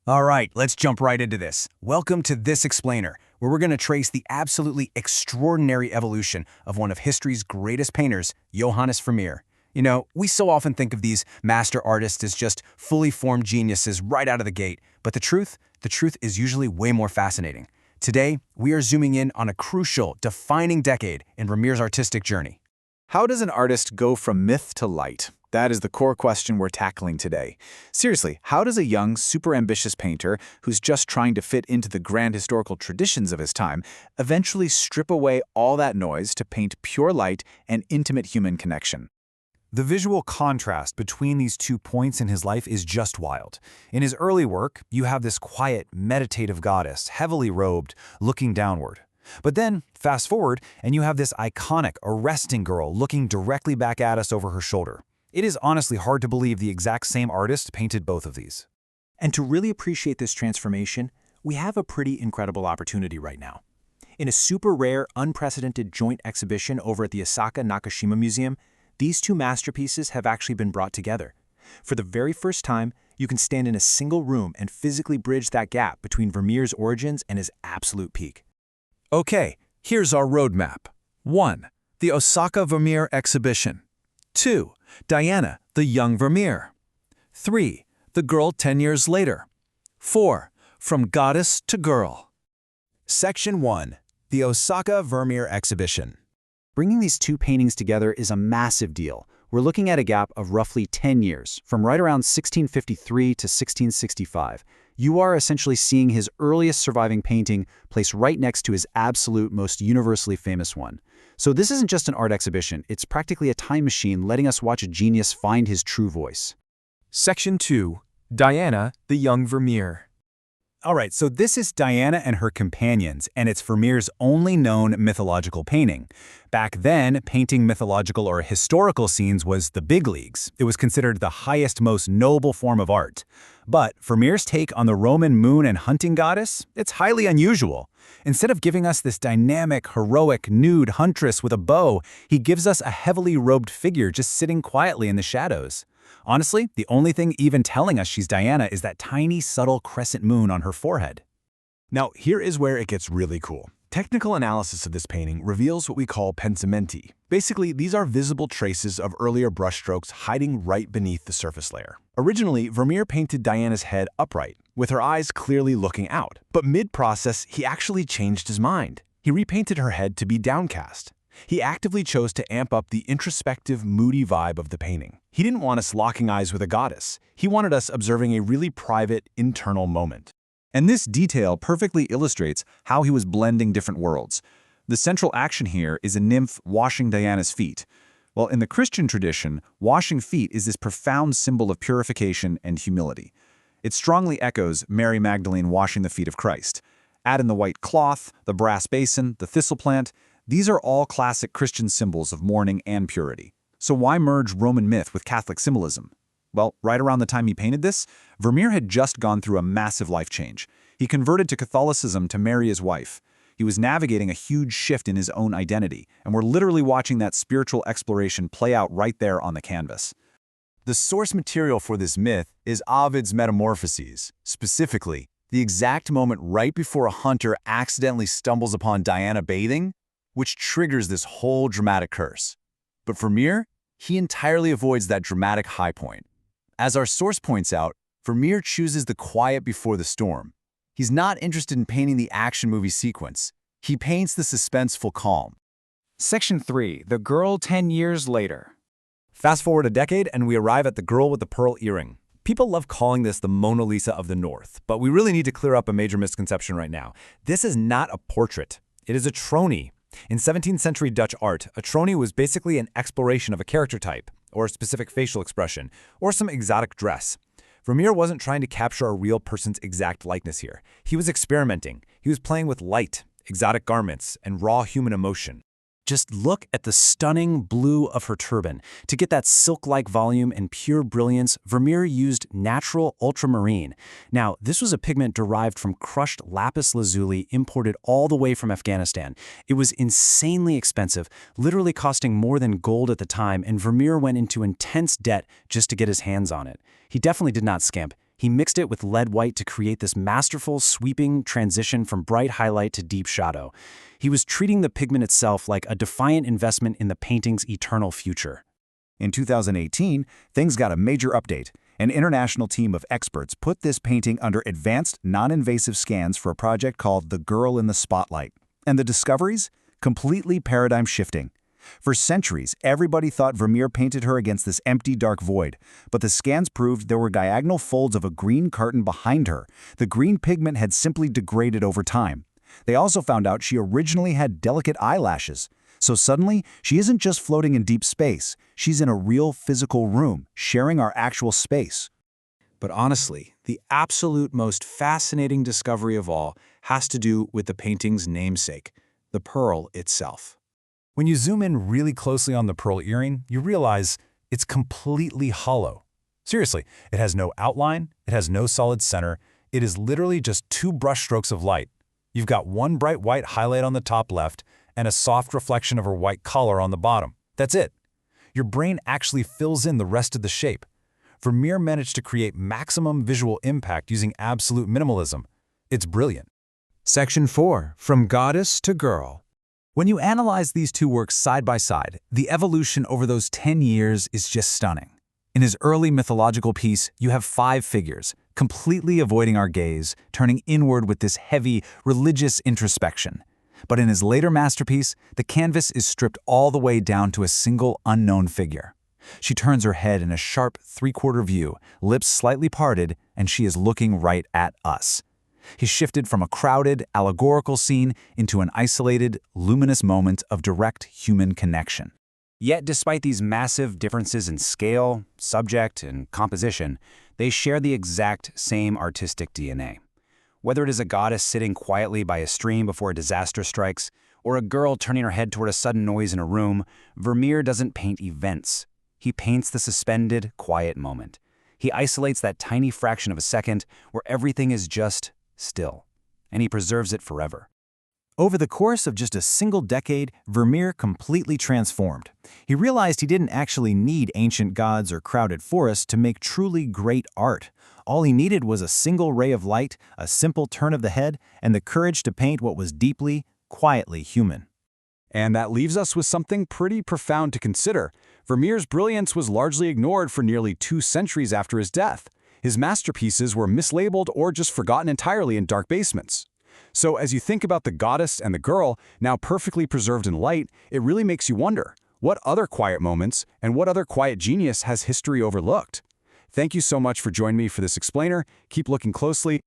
All right, let's jump right into this. Welcome to This Explainer, where we're going to trace the absolutely extraordinary evolution of one of history's greatest painters, Johannes Vermeer. You know, we so often think of these master artists as just fully formed geniuses right out of the gate, but the truth is usually way more fascinating. Today, we are zooming in on a crucial, defining decade in Vermeer's artistic journey. How does an artist go from myth to light? That is the core question we're tackling today. Seriously, how does a young, super ambitious painter who's just trying to fit into the grand historical traditions of his time eventually strip away all that noise to paint pure light and intimate human connection? The visual contrast between these 2 points in his life is just wild. In his early work, you have this quiet, meditative goddess, heavily robed, looking downward. But then, fast forward, and you have this iconic, arresting girl looking directly back at us over her shoulder. It is honestly hard to believe the exact same artist painted both of these. And to really appreciate this transformation, we have a pretty incredible opportunity right now. In a super rare, unprecedented joint exhibition over at the Osaka Nakanoshima Museum, these 2 masterpieces have actually been brought together. For the very first time, you can stand in a single room and physically bridge that gap between Vermeer's origins and his absolute peak. Okay, here's our roadmap. 1. The Osaka Vermeer exhibition. 2. Diana, the young Vermeer. 3. The girl 10 years later. 4. From goddess to girl. Section 1. The Osaka Vermeer exhibition. Bringing these 2 paintings together is a massive deal. We're looking at a gap of roughly 10 years, from right around 1653 to 1665. You are essentially seeing his earliest surviving painting placed right next to his absolute most universally famous one. So this isn't just an art exhibition, it's practically a time machine letting us watch a genius find his true voice. Section 2. Diana, the young Vermeer. All right, so this is Diana and her companions, and it's Vermeer's only known mythological painting. Back then, painting mythological or historical scenes was the big leagues. It was considered the highest, most noble form of art. But Vermeer's take on the Roman moon and hunting goddess, it's highly unusual. Instead of giving us this dynamic, heroic, nude huntress with a bow, he gives us a heavily robed figure just sitting quietly in the shadows. Honestly, the only thing even telling us she's Diana is that tiny, subtle crescent moon on her forehead. Now, here is where it gets really cool. Technical analysis of this painting reveals what we call pensamenti. Basically, these are visible traces of earlier brushstrokes hiding right beneath the surface layer. Originally, Vermeer painted Diana's head upright, with her eyes clearly looking out. But mid-process, he actually changed his mind. He repainted her head to be downcast. He actively chose to amp up the introspective, moody vibe of the painting. He didn't want us locking eyes with a goddess. He wanted us observing a really private, internal moment. And this detail perfectly illustrates how he was blending different worlds. The central action here is a nymph washing Diana's feet. Well, in the Christian tradition, washing feet is this profound symbol of purification and humility. It strongly echoes Mary Magdalene washing the feet of Christ. Add in the white cloth, the brass basin, the thistle plant. These are all classic Christian symbols of mourning and purity. So why merge Roman myth with Catholic symbolism? Well, right around the time he painted this, Vermeer had just gone through a massive life change. He converted to Catholicism to marry his wife. He was navigating a huge shift in his own identity, and we're literally watching that spiritual exploration play out right there on the canvas. The source material for this myth is Ovid's Metamorphoses, specifically, the exact moment right before a hunter accidentally stumbles upon Diana bathing, which triggers this whole dramatic curse. But Vermeer, he entirely avoids that dramatic high point. As our source points out, Vermeer chooses the quiet before the storm. He's not interested in painting the action movie sequence. He paints the suspenseful calm. Section 3. The girl 10 years later. Fast forward a decade and we arrive at the girl with the pearl earring. People love calling this the Mona Lisa of the North, but we really need to clear up a major misconception right now. This is not a portrait. It is a trony. In 17th century Dutch art, a trony was basically an exploration of a character type, or a specific facial expression, or some exotic dress. Vermeer wasn't trying to capture a real person's exact likeness here. He was experimenting. He was playing with light, exotic garments, and raw human emotion. Just look at the stunning blue of her turban. To get that silk-like volume and pure brilliance, Vermeer used natural ultramarine. Now, this was a pigment derived from crushed lapis lazuli imported all the way from Afghanistan. It was insanely expensive, literally costing more than gold at the time, and Vermeer went into intense debt just to get his hands on it. He definitely did not skimp. He mixed it with lead white to create this masterful, sweeping transition from bright highlight to deep shadow. He was treating the pigment itself like a defiant investment in the painting's eternal future. In 2018, things got a major update. An international team of experts put this painting under advanced, non-invasive scans for a project called The Girl in the Spotlight. And the discoveries? Completely paradigm-shifting. For centuries, everybody thought Vermeer painted her against this empty, dark void, but the scans proved there were diagonal folds of a green carton behind her. The green pigment had simply degraded over time. They also found out she originally had delicate eyelashes. So suddenly, she isn't just floating in deep space, she's in a real physical room, sharing our actual space. But honestly, the absolute most fascinating discovery of all has to do with the painting's namesake, the pearl itself. When you zoom in really closely on the pearl earring, you realize it's completely hollow. Seriously, it has no outline, it has no solid center, it is literally just two brushstrokes of light. You've got one bright white highlight on the top left and a soft reflection of her white collar on the bottom. That's it. Your brain actually fills in the rest of the shape. Vermeer managed to create maximum visual impact using absolute minimalism. It's brilliant. Section 4. From Goddess to Girl. When you analyze these two works side by side, the evolution over those 10 years is just stunning. In his early mythological piece, you have 5 figures, completely avoiding our gaze, turning inward with this heavy, religious introspection. But in his later masterpiece, the canvas is stripped all the way down to a single unknown figure. She turns her head in a sharp 3/4 view, lips slightly parted, and she is looking right at us. He shifted from a crowded, allegorical scene into an isolated, luminous moment of direct human connection. Yet despite these massive differences in scale, subject, and composition, they share the exact same artistic DNA. Whether it is a goddess sitting quietly by a stream before a disaster strikes, or a girl turning her head toward a sudden noise in a room, Vermeer doesn't paint events. He paints the suspended, quiet moment. He isolates that tiny fraction of a second where everything is just still, and he preserves it forever. Over the course of just a single decade, Vermeer completely transformed. He realized he didn't actually need ancient gods or crowded forests to make truly great art. All he needed was a single ray of light, a simple turn of the head, and the courage to paint what was deeply, quietly human. And that leaves us with something pretty profound to consider. Vermeer's brilliance was largely ignored for nearly 2 centuries after his death. His masterpieces were mislabeled or just forgotten entirely in dark basements. So as you think about the goddess and the girl, now perfectly preserved in light, it really makes you wonder, what other quiet moments and what other quiet genius has history overlooked? Thank you so much for joining me for this explainer. Keep looking closely.